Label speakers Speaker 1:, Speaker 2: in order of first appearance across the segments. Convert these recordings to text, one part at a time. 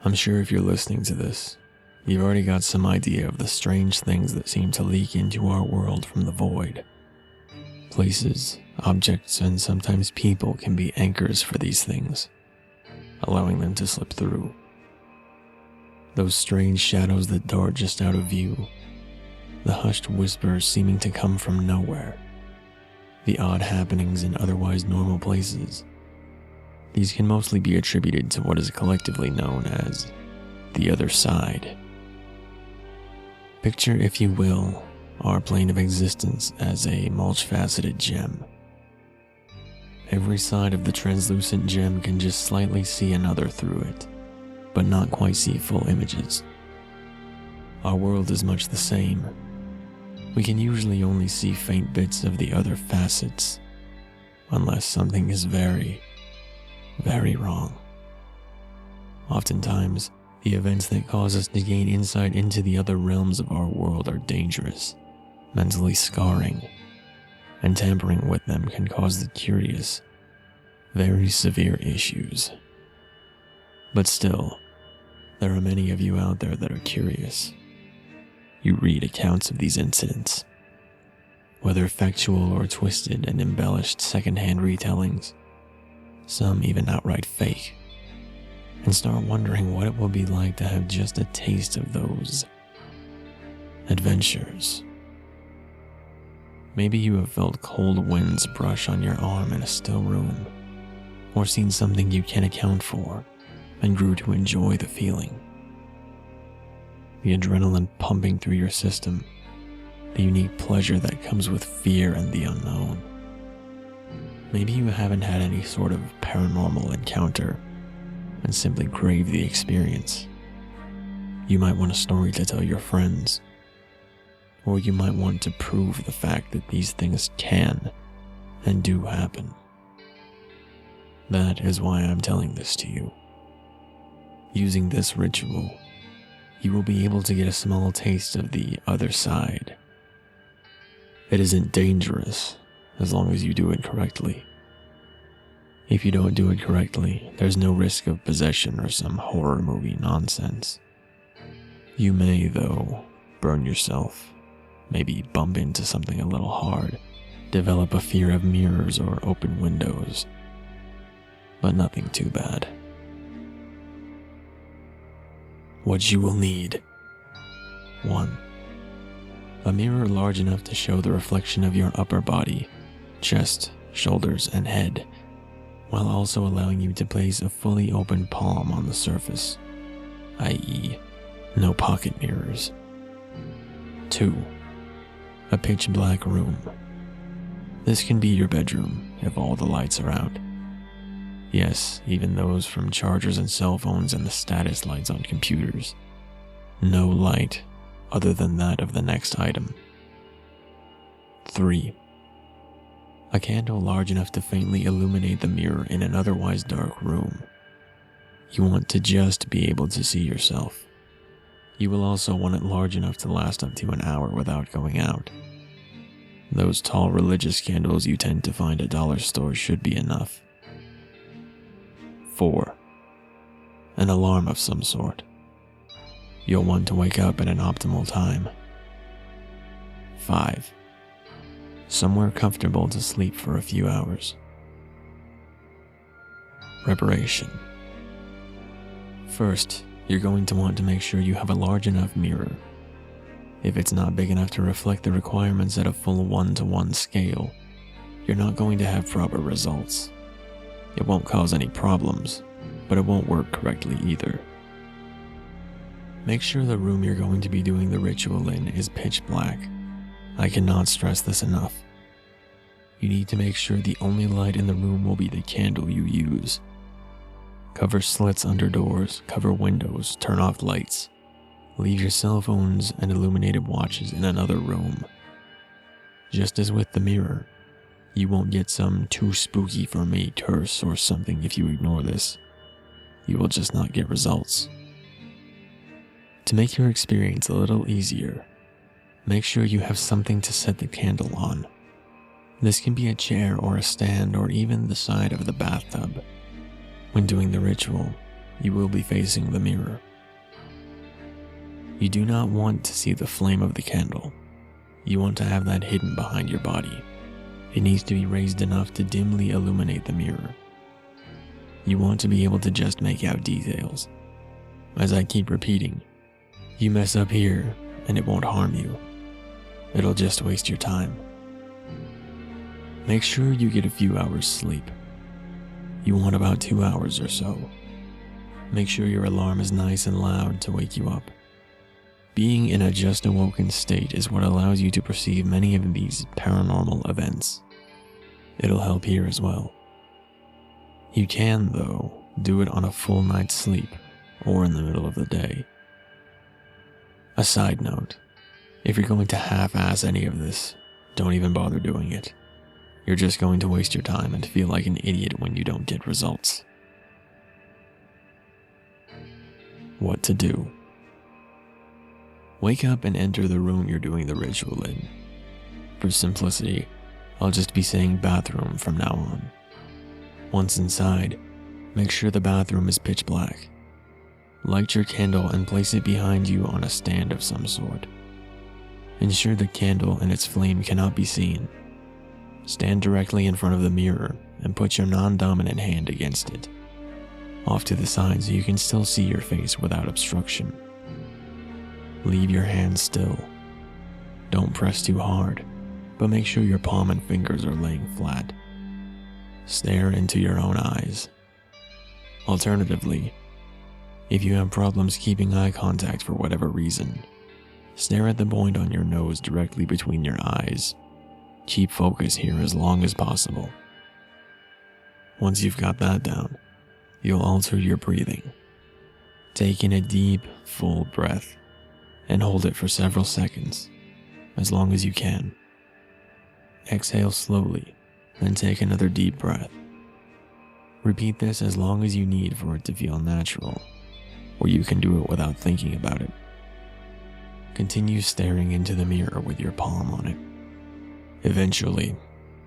Speaker 1: I'm sure if you're listening to this, you've already got some idea of the strange things that seem to leak into our world from the void. Places, objects, and sometimes people can be anchors for these things, allowing them to slip through. Those strange shadows that dart just out of view, the hushed whispers seeming to come from nowhere, the odd happenings in otherwise normal places. These can mostly be attributed to what is collectively known as the other side. Picture, if you will, our plane of existence as a multi-faceted gem. Every side of the translucent gem can just slightly see another through it, but not quite see full images. Our world is much the same. We can usually only see faint bits of the other facets, unless something is very wrong. Oftentimes, the events that cause us to gain insight into the other realms of our world are dangerous, mentally scarring, and tampering with them can cause the curious, very severe issues. But still, there are many of you out there that are curious. You read accounts of these incidents, whether factual or twisted and embellished second-hand retellings, some even outright fake, and start wondering what it will be like to have just a taste of those adventures. Maybe you have felt cold winds brush on your arm in a still room, or seen something you can't account for and grew to enjoy the feeling. The adrenaline pumping through your system, the unique pleasure that comes with fear and the unknown. Maybe you haven't had any sort of paranormal encounter and simply crave the experience. You might want a story to tell your friends, or you might want to prove the fact that these things can and do happen. That is why I'm telling this to you. Using this ritual, you will be able to get a small taste of the other side. It isn't dangerous as long as you do it correctly. If you don't do it correctly, there's no risk of possession or some horror movie nonsense. You may, though, burn yourself, maybe bump into something a little hard, develop a fear of mirrors or open windows, but nothing too bad. What you will need: 1. A mirror large enough to show the reflection of your upper body, chest, shoulders, and head, while also allowing you to place a fully open palm on the surface, i.e., no pocket mirrors. 2. A pitch black room. This can be your bedroom if all the lights are out. Yes, even those from chargers and cell phones and the status lights on computers. No light other than that of the next item. 3. A candle large enough to faintly illuminate the mirror in an otherwise dark room. You want to just be able to see yourself. You will also want it large enough to last up to an hour without going out. Those tall religious candles you tend to find at dollar stores should be enough. 4. An alarm of some sort. You'll want to wake up at an optimal time. 5. Somewhere comfortable to sleep for a few hours. Preparation. First, you're going to want to make sure you have a large enough mirror. If it's not big enough to reflect the requirements at a full 1-to-1 scale, you're not going to have proper results. It won't cause any problems, but it won't work correctly either. Make sure the room you're going to be doing the ritual in is pitch black. I cannot stress this enough. You need to make sure the only light in the room will be the candle you use. Cover slits under doors, cover windows, turn off lights. Leave your cell phones and illuminated watches in another room. Just as with the mirror, You won't get some too spooky for me curse or something if you ignore this. You will just not get results. To make your experience a little easier, make sure you have something to set the candle on. This can be a chair or a stand or even the side of the bathtub. When doing the ritual, you will be facing the mirror. You do not want to see the flame of the candle. You want to have that hidden behind your body. It needs to be raised enough to dimly illuminate the mirror. You want to be able to just make out details. As I keep repeating, you mess up here and it won't harm you. It'll just waste your time. Make sure you get a few hours sleep. You want about 2 hours or so. Make sure your alarm is nice and loud to wake you up. Being in a just awoken state is what allows you to perceive many of these paranormal events. It'll help here as well. You can, though, do it on a full night's sleep or in the middle of the day. A side note, if you're going to half-ass any of this, don't even bother doing it. You're just going to waste your time and feel like an idiot when you don't get results. What to do? Wake up and enter the room you're doing the ritual in. For simplicity, I'll just be saying bathroom from now on. Once inside, make sure the bathroom is pitch black. Light your candle and place it behind you on a stand of some sort. Ensure the candle and its flame cannot be seen. Stand directly in front of the mirror and put your non-dominant hand against it, off to the side so you can still see your face without obstruction. Leave your hand still. Don't press too hard, but make sure your palm and fingers are laying flat. Stare into your own eyes. Alternatively, if you have problems keeping eye contact for whatever reason, stare at the point on your nose directly between your eyes. Keep focus here as long as possible. Once you've got that down, you'll alter your breathing. Take in a deep, full breath and hold it for several seconds, as long as you can. Exhale slowly, then take another deep breath. Repeat this as long as you need for it to feel natural, or you can do it without thinking about it. Continue staring into the mirror with your palm on it. Eventually,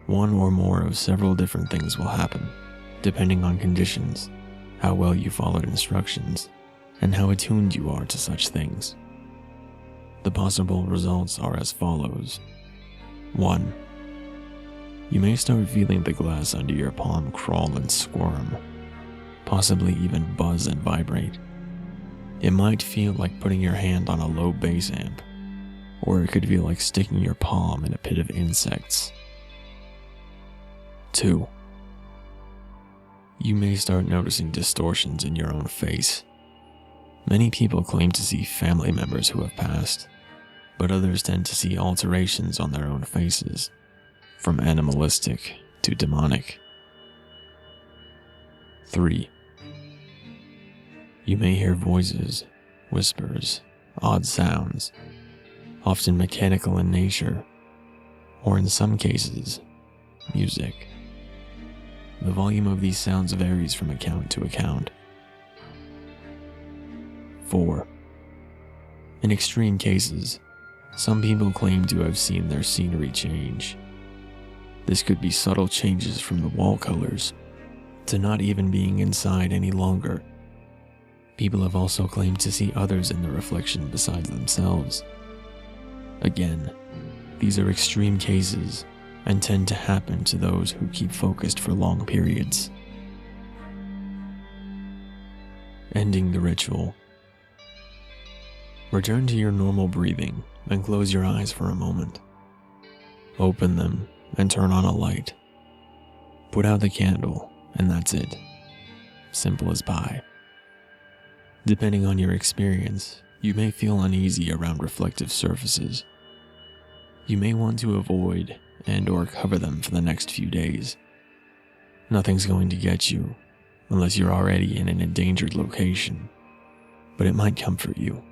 Speaker 1: one or more of several different things will happen, depending on conditions, how well you followed instructions, and how attuned you are to such things. The possible results are as follows. 1. You may start feeling the glass under your palm crawl and squirm, possibly even buzz and vibrate. It might feel like putting your hand on a low bass amp, or it could feel like sticking your palm in a pit of insects. 2. You may start noticing distortions in your own face. Many people claim to see family members who have passed, but others tend to see alterations on their own faces, from animalistic to demonic. 3. You may hear voices, whispers, odd sounds, often mechanical in nature, or in some cases, music. The volume of these sounds varies from account to account. 4. In extreme cases, some people claim to have seen their scenery change. This could be subtle changes from the wall colors to not even being inside any longer. People have also claimed to see others in the reflection besides themselves. Again, these are extreme cases and tend to happen to those who keep focused for long periods. Ending the ritual. Return to your normal breathing and close your eyes for a moment. Open them and turn on a light. Put out the candle, and that's it. Simple as pie. Depending on your experience, you may feel uneasy around reflective surfaces. You may want to avoid and/or cover them for the next few days. Nothing's going to get you, unless you're already in an endangered location, but it might comfort you.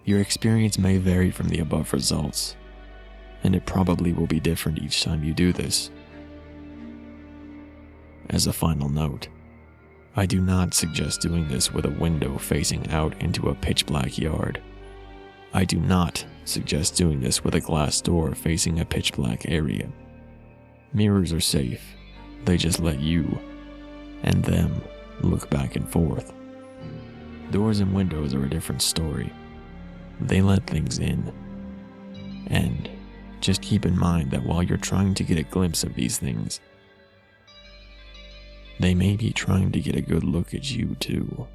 Speaker 1: Your experience may vary from the above results, and it probably will be different each time you do this. As a final note, I do not suggest doing this with a window facing out into a pitch-black yard. I do not suggest doing this with a glass door facing a pitch-black area. Mirrors are safe. They just let you and them look back and forth. Doors and windows are a different story. They let things in. And just keep in mind that while you're trying to get a glimpse of these things, they may be trying to get a good look at you too.